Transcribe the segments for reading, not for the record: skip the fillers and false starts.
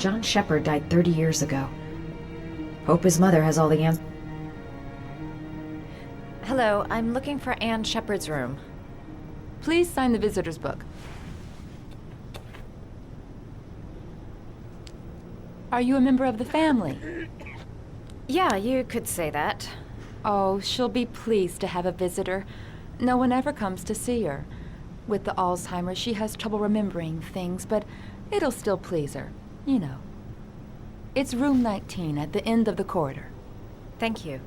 John Sheppard died 30 years ago. Hope his mother has all the answers. Hello, I'm looking for Anne Sheppard's room. Please sign the visitor's book. Are you a member of the family? Yeah, you could say that. Oh, she'll be pleased to have a visitor. No one ever comes to see her. With the Alzheimer's, she has trouble remembering things, but it'll still please her. You know. It's room 19 at the end of the corridor. Thank you.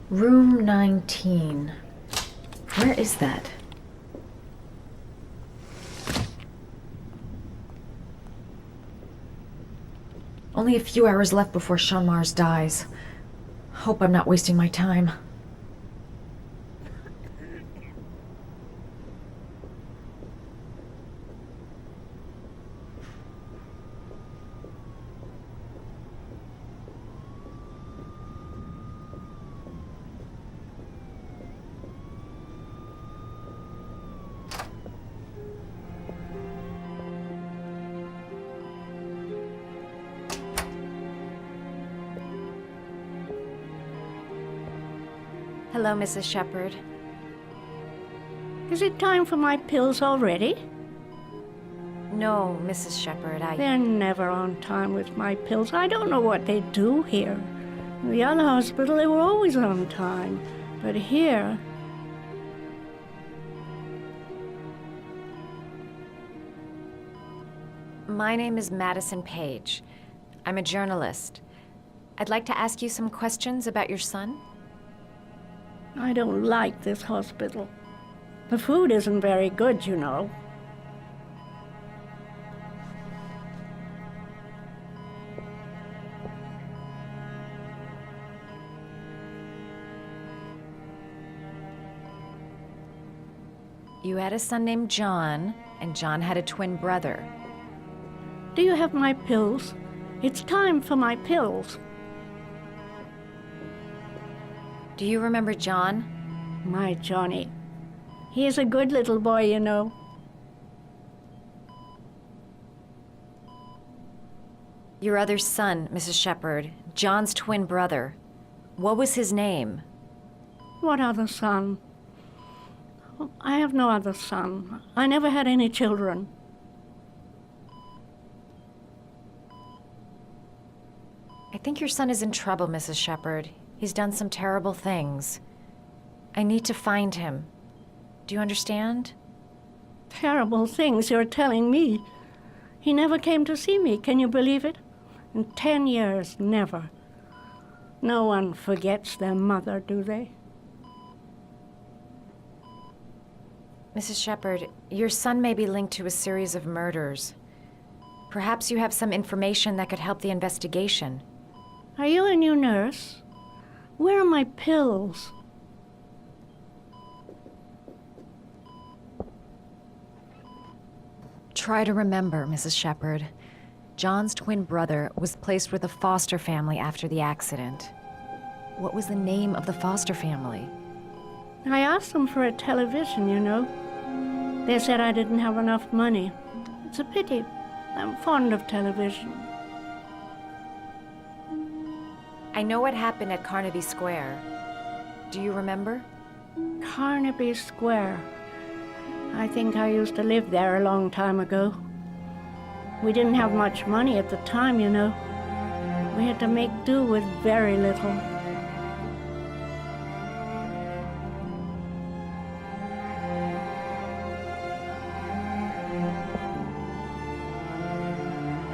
Room 19. Where is that? Only a few hours left before Sean Mars dies. Hope I'm not wasting my time. Hello, Mrs. Sheppard. Is it time for my pills already? No, Mrs. Sheppard, They're never on time with my pills. I don't know what they do here. In the other hospital, they were always on time. But here... My name is Madison Page. I'm a journalist. I'd like to ask you some questions about your son. I don't like this hospital. The food isn't very good, you know. You had a son named John, and John had a twin brother. Do you have my pills? It's time for my pills. Do you remember John? My Johnny. He is a good little boy, you know. Your other son, Mrs. Sheppard, John's twin brother. What was his name? What other son? I have no other son. I never had any children. I think your son is in trouble, Mrs. Sheppard. He's done some terrible things. I need to find him. Do you understand? Terrible things you're telling me. He never came to see me, can you believe it? In 10 years, never. No one forgets their mother, do they? Mrs. Sheppard, your son may be linked to a series of murders. Perhaps you have some information that could help the investigation. Are you a new nurse? Where are my pills? Try to remember, Mrs. Sheppard. John's twin brother was placed with a foster family after the accident. What was the name of the foster family? I asked them for a television, you know. They said I didn't have enough money. It's a pity. I'm fond of television. I know what happened at Carnaby Square. Do you remember? Carnaby Square. I think I used to live there a long time ago. We didn't have much money at the time, you know. We had to make do with very little.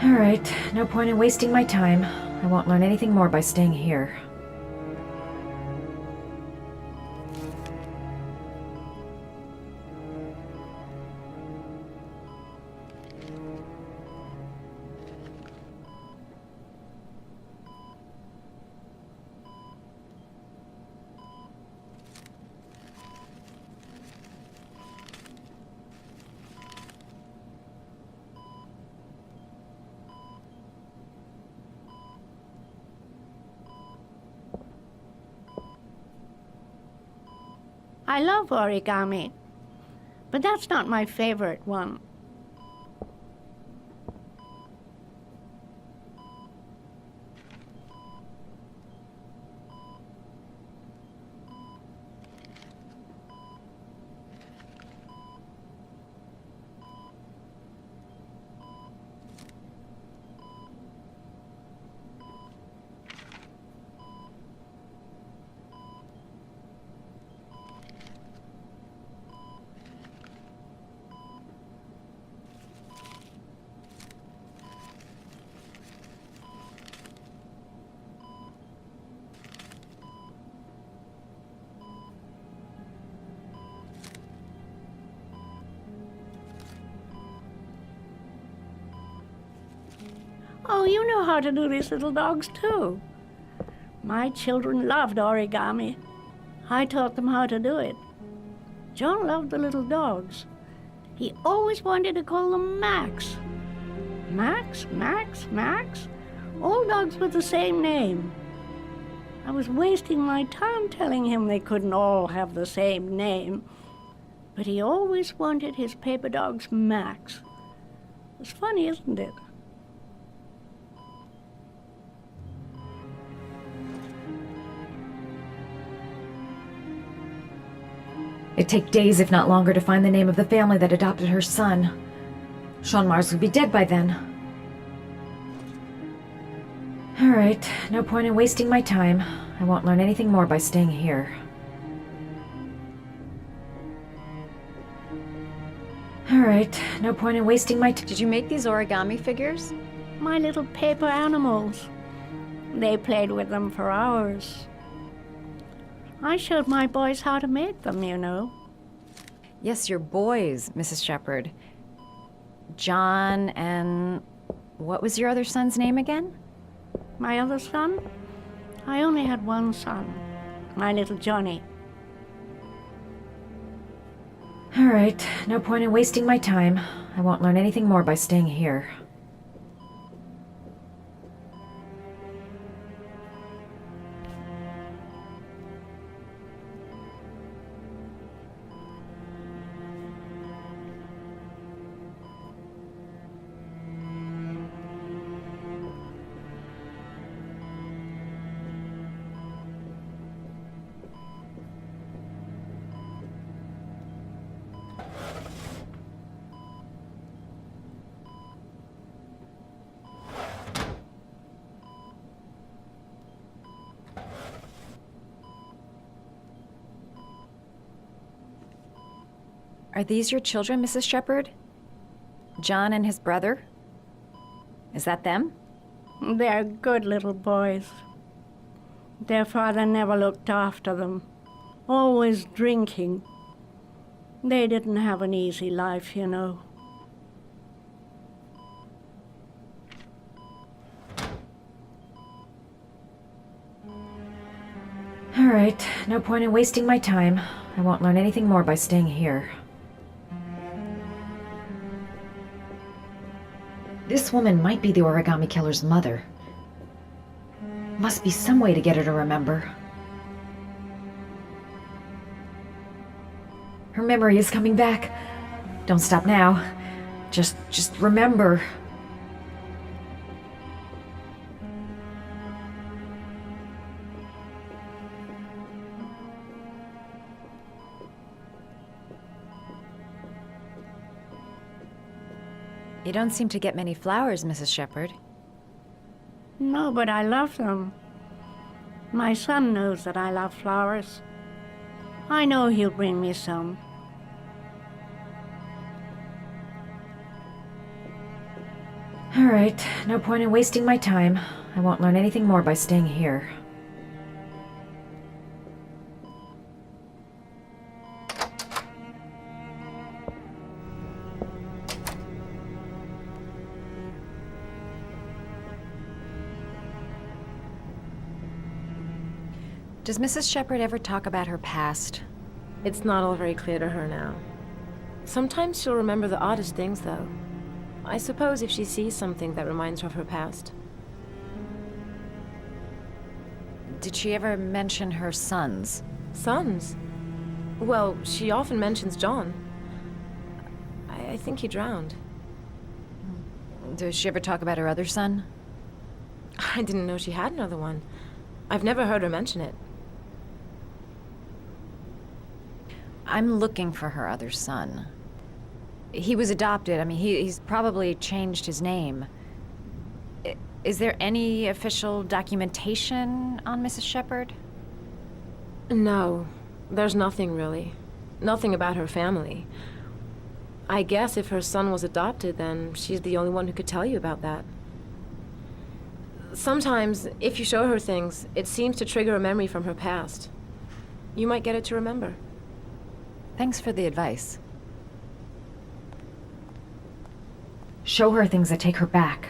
All right, no point in wasting my time. I won't learn anything more by staying here. I love origami, but that's not my favorite one. Oh, you know how to do these little dogs, too. My children loved origami. I taught them how to do it. John loved the little dogs. He always wanted to call them Max. Max, Max, Max. All dogs with the same name. I was wasting my time telling him they couldn't all have the same name. But he always wanted his paper dogs Max. It's funny, isn't it? It'd take days, if not longer, to find the name of the family that adopted her son. Sean Mars would be dead by then. Alright, no point in wasting my time. I won't learn anything more by staying here. Alright, no point in wasting my time. Did you make these origami figures? My little paper animals. They played with them for hours. I showed my boys how to make them, you know. Yes, your boys, Mrs. Sheppard. John and... what was your other son's name again? My other son? I only had one son. My little Johnny. Alright, no point in wasting my time. I won't learn anything more by staying here. Are these your children, Mrs. Sheppard? John and his brother? Is that them? They're good little boys. Their father never looked after them. Always drinking. They didn't have an easy life, you know. Alright, no point in wasting my time. I won't learn anything more by staying here. This woman might be the origami killer's mother. Must be some way to get her to remember. Her memory is coming back. Don't stop now. Just remember. You don't seem to get many flowers, Mrs. Sheppard. No, but I love them. My son knows that I love flowers. I know he'll bring me some. Alright, no point in wasting my time. I won't learn anything more by staying here. Does Mrs. Sheppard ever talk about her past? It's not all very clear to her now. Sometimes she'll remember the oddest things, though. I suppose if she sees something that reminds her of her past. Did she ever mention her sons? Sons? Well, she often mentions John. I think he drowned. Does she ever talk about her other son? I didn't know she had another one. I've never heard her mention it. I'm looking for her other son. He was adopted. I mean, he's probably changed his name. Is there any official documentation on Mrs. Sheppard? No, there's nothing really. Nothing about her family. I guess if her son was adopted, then she's the only one who could tell you about that. Sometimes, if you show her things, it seems to trigger a memory from her past. You might get it to remember. Thanks for the advice. Show her things that take her back.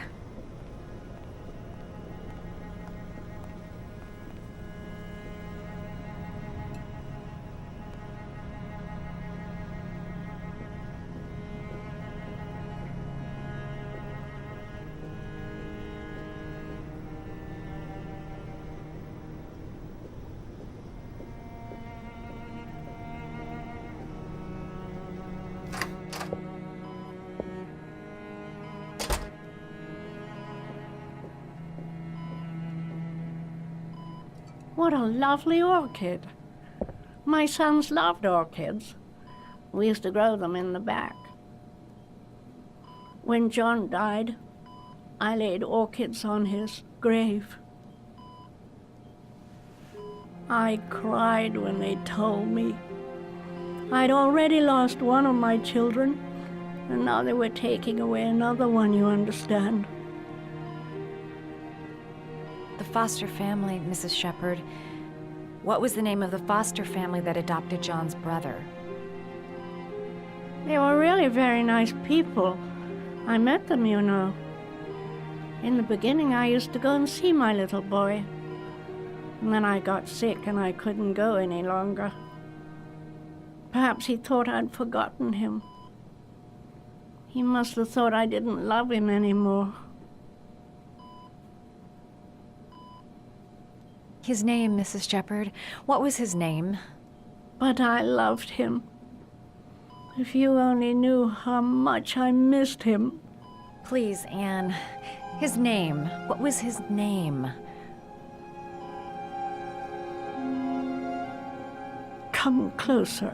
What a lovely orchid. My sons loved orchids. We used to grow them in the back. When John died, I laid orchids on his grave. I cried when they told me. I'd already lost one of my children, and now they were taking away another one, you understand. The foster family, Mrs. Sheppard. What was the name of the foster family that adopted John's brother? They were really very nice people. I met them, you know. In the beginning, I used to go and see my little boy. And then I got sick and I couldn't go any longer. Perhaps he thought I'd forgotten him. He must have thought I didn't love him anymore. His name, Mrs. Sheppard. What was his name? But I loved him. If you only knew how much I missed him. Please, Anne. His name. What was his name? Come closer.